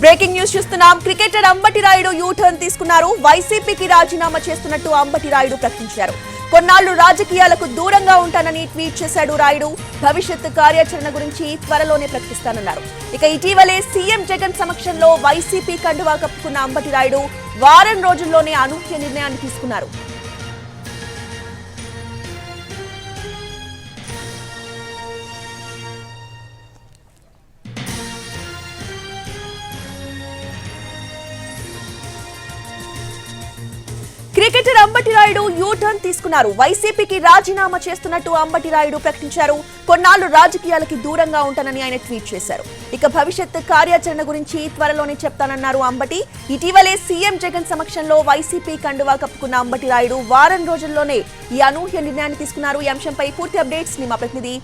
Breaking news చూస్తున్నాం. Cricketer Ambati Rayudu you turn తీసుకున్నారు. వైసీపీకి రాజీనామా చేస్తున్నట్టు అంబటి రాయుడు ప్రకటించారు. కొన్నాళ్లు రాజకీయాలకు దూరంగా ఉంటానని ట్వీట్ చేశాడు రాయుడు. భవిష్యత్ కార్యాచరణ గురించి త్వరలోనే ప్రకటిస్తానన్నారు. ఇక ఇటీవలే సీఎం జగన్ సమక్షంలో వైసీపీ కండువా కప్పుకున్న అంబటి రాయుడు వారం రోజుల్లోనే అనూహ్య నిర్ణయాన్ని తీసుకున్నారు. Cricketer Ambati Rayudu you turn తీసుకున్నారు. వైసీపీకి రాజీనామా చేస్తున్నట్టు అంబటి రాయుడు ప్రకటించారు. కొన్నాళ్లు రాజకీయాలకి దూరంగా ఉంటానని ఆయన ట్వీట్ చేశారు. ఇక భవిష్యత్ కార్యాచరణ గురించి త్వరలోనే చెప్తానన్నారు అంబటి. ఇటీవలే సీఎం జగన్ సమక్షంలో వైసీపీ కండువా కప్పుకున్న అంబటి రాయుడు వారం రోజుల్లోనే ఈ అనూహ్య నిర్ణయాన్ని తీసుకున్నారు. ఈ అంశంపై పూర్తి అప్డేట్స్ ని మా ప్రతినిధి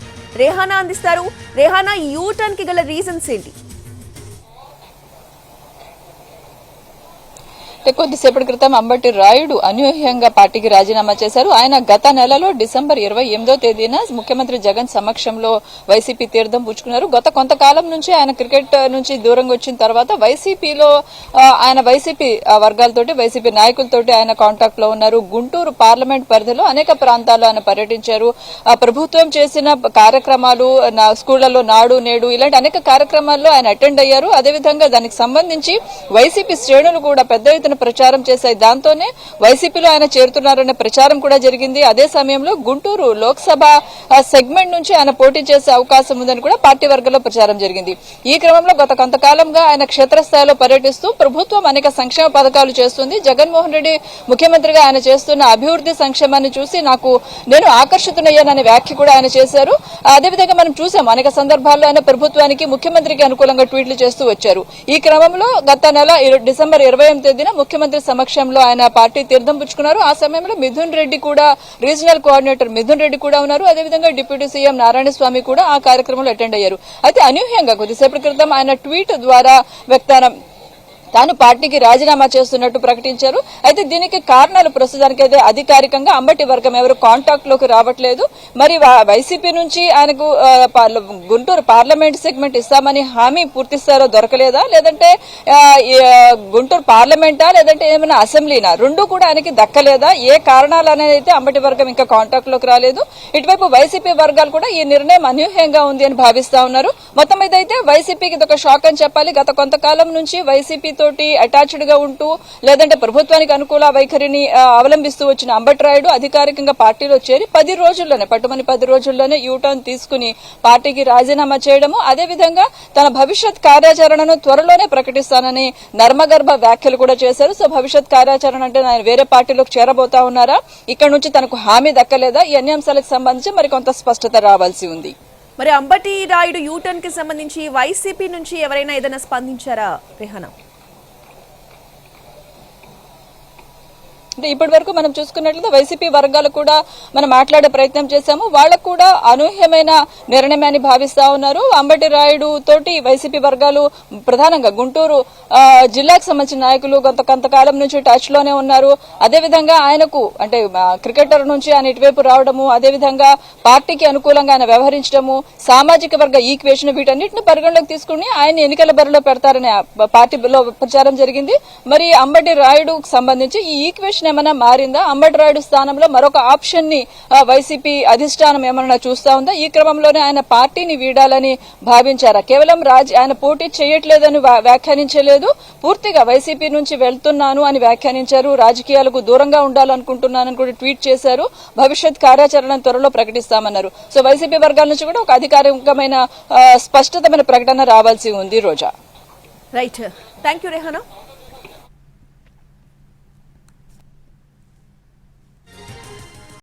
రేహానా అందిస్తారు. రేహానా, ఈ యూ టర్న్ కి గల రీజన్స్ ఏంటి? కొద్దిసేపటి క్రితం అంబటి రాయుడు అనూహ్యంగా పార్టీకి రాజీనామా చేశారు. ఆయన గత నెలలో డిసెంబర్ 28వ తేదీన ముఖ్యమంత్రి జగన్ సమక్షంలో వైసీపీ తీర్థం పుచ్చుకున్నారు. గత కొంతకాలం నుంచి ఆయన క్రికెట్ నుంచి దూరంగా వచ్చిన తర్వాత వైసీపీలో ఆయన వైసీపీ వర్గాలతోటి వైసీపీ నాయకులతోటి ఆయన కాంటాక్ట్ లో ఉన్నారు. గుంటూరు పార్లమెంట్ పరిధిలో అనేక ప్రాంతాల్లో ఆయన పర్యటించారు. ప్రభుత్వం చేసిన కార్యక్రమాలు, స్కూళ్లలో నాడు నేడు ఇలాంటి అనేక కార్యక్రమాల్లో ఆయన అటెండ్ అయ్యారు. అదేవిధంగా దానికి సంబంధించి వైసీపీ శ్రేణులు కూడా పెద్ద ఎత్తున ప్రచారం చేశాయి. దాంతోనే వైసీపీలో ఆయన చేరుతున్నారనే ప్రచారం కూడా జరిగింది. అదే సమయంలో గుంటూరు లోక్సభ సెగ్మెంట్ నుంచి ఆయన పోటీ చేసే అవకాశం ఉందని కూడా పార్టీ వర్గంలో ప్రచారం జరిగింది. ఈ క్రమంలో గత కొంతకాలంగా ఆయన క్షేత్రస్థాయిలో పర్యటిస్తూ ప్రభుత్వం అనేక సంక్షేమ పథకాలు చేస్తుంది. జగన్మోహన్ రెడ్డి ముఖ్యమంత్రిగా ఆయన చేస్తున్న అభివృద్ధి సంక్షేమాన్ని చూసి నేను ఆకర్షితునయ్యాననే వ్యాఖ్య కూడా ఆయన చేశారు. అదేవిధంగా మనం చూసాం అనేక సందర్భాల్లో ఆయన ప్రభుత్వానికి ముఖ్యమంత్రికి అనుకూలంగా ట్వీట్లు చేస్తూ వచ్చారు. ఈ క్రమంలో గత నెల డిసెంబర్ 28వ తేదీన ముఖ్యమంత్రి సమక్షంలో ఆయన పార్టీ తీర్థం పుచ్చుకున్నారు. ఆ సమయంలో మిథున్ రెడ్డి కూడా, రీజనల్ కోఆర్డినేటర్ మిథున్ రెడ్డి కూడా ఉన్నారు. అదేవిధంగా డిప్యూటీ సీఎం నారాయణ స్వామి కూడా ఆ కార్యక్రమంలో అటెండ్ అయ్యారు. అయితే అనూహ్యంగా కొద్దిసేపటి క్రితం ఆయన ట్వీట్ ద్వారా తాను పార్టీకి రాజీనామా చేస్తున్నట్టు ప్రకటించారు. అయితే దీనికి కారణాలు ప్రస్తుతానికైతే అధికారికంగా అంబటి వర్గం ఎవరు కాంటాక్ట్ లోకి రావట్లేదు. మరి వైసీపీ నుంచి ఆయనకు గుంటూరు పార్లమెంట్ సెగ్మెంట్ ఇస్తామని హామీ పూర్తి స్థాయిలో దొరకలేదా, లేదంటే గుంటూరు పార్లమెంటా, లేదంటే ఏమైనా అసెంబ్లీనా, రెండూ కూడా ఆయనకి దక్కలేదా, ఏ కారణాలు అనేది అయితే అంబటి వర్గం ఇంకా కాంటాక్ట్ లోకి రాలేదు. ఇటువైపు వైసీపీ వర్గాలు కూడా ఈ నిర్ణయం అనూహ్యంగా ఉంది అని భావిస్తా ఉన్నారు. మొత్తం మీద అయితే వైసీపీకి ఇది ఒక షాక్ అని చెప్పాలి. గత కొంతకాలం నుంచి వైసీపీ తోటి అటాచ్డ్ గా ఉంటూ లేదంటే ప్రభుత్వానికి అనుకూల వైఖరిని అవలంబిస్తూ వచ్చిన అంబటి రాయుడు అధికారికంగా పార్టీలో చేరి 10 రోజుల్లోనే యూటర్న్ తీసుకుని పార్టీకి రాజీనామా చేయడము, అదేవిధంగా తన భవిష్యత్ కార్యాచరణను త్వరలోనే ప్రకటిస్తానని నర్మగర్భ వ్యాఖ్యలు కూడా చేశారు. సో భవిష్యత్ కార్యాచరణ అంటే ఆయన వేరే పార్టీలోకి చేరబోతా ఉన్నారా, ఇక్కడ నుంచి తనకు హామీ దక్కలేదా, ఈ అన్ని అంశాలకు సంబంధించి మరి కొంత స్పష్టత రావాల్సి ఉంది. మరి అంబటి రాయుడు యూటర్న్ కి సంబంధించి వైసీపీ నుంచి ఎవరైనా ఏదైనా స్పందించారా రేహానా? అంటే ఇప్పటి వరకు మనం చూసుకున్నట్లయితే వైసీపీ వర్గాలు కూడా మనం మాట్లాడే ప్రయత్నం చేశాము. వాళ్ళకు కూడా అనూహ్యమైన నిర్ణయమని భావిస్తా ఉన్నారు. అంబటి రాయుడు తోటి వైసీపీ వర్గాలు ప్రధానంగా గుంటూరు జిల్లాకు సంబంధించిన నాయకులు కొంతకాలం నుంచి టచ్ లోనే ఉన్నారు. అదేవిధంగా ఆయనకు అంటే క్రికెటర్ నుంచి ఆయన ఇటువైపు రావడము, అదేవిధంగా పార్టీకి అనుకూలంగా ఆయన వ్యవహరించడము, సామాజిక వర్గ ఈక్వేషన్ వీటన్నిటిని పరిగణలోకి తీసుకుని ఆయన ఎన్నికల బరిలో పెడతారనే పార్టీలో ప్రచారం జరిగింది. మరి అంబటి రాయుడుకు సంబంధించి ఈ ఈక్వేషన్ ఏమైనా మారిందా, అంబటి రాయుడు స్థానంలో మరొక ఆప్షన్ ని వైసీపీ అధిష్టానం ఏమన్నా చూస్తా ఉందా, ఈ క్రమంలోనే ఆయన పార్టీని వీడాలని భావించారా, కేవలం ఆయన పోటీ చేయట్లేదని వ్యాఖ్యానించలేదు, పూర్తిగా వైసీపీ నుంచి వెళ్తున్నాను అని వ్యాఖ్యానించారు. రాజకీయాలకు దూరంగా ఉండాలనుకుంటున్నానని కూడా ట్వీట్ చేశారు. భవిష్యత్ కార్యాచరణ త్వరలో ప్రకటిస్తామన్నారు. సో వైసీపీ వర్గాల నుంచి కూడా ఒక అధికారికమైన స్పష్టతమైన ప్రకటన రావాల్సి ఉంది. Roja. Right, thank you Rehana.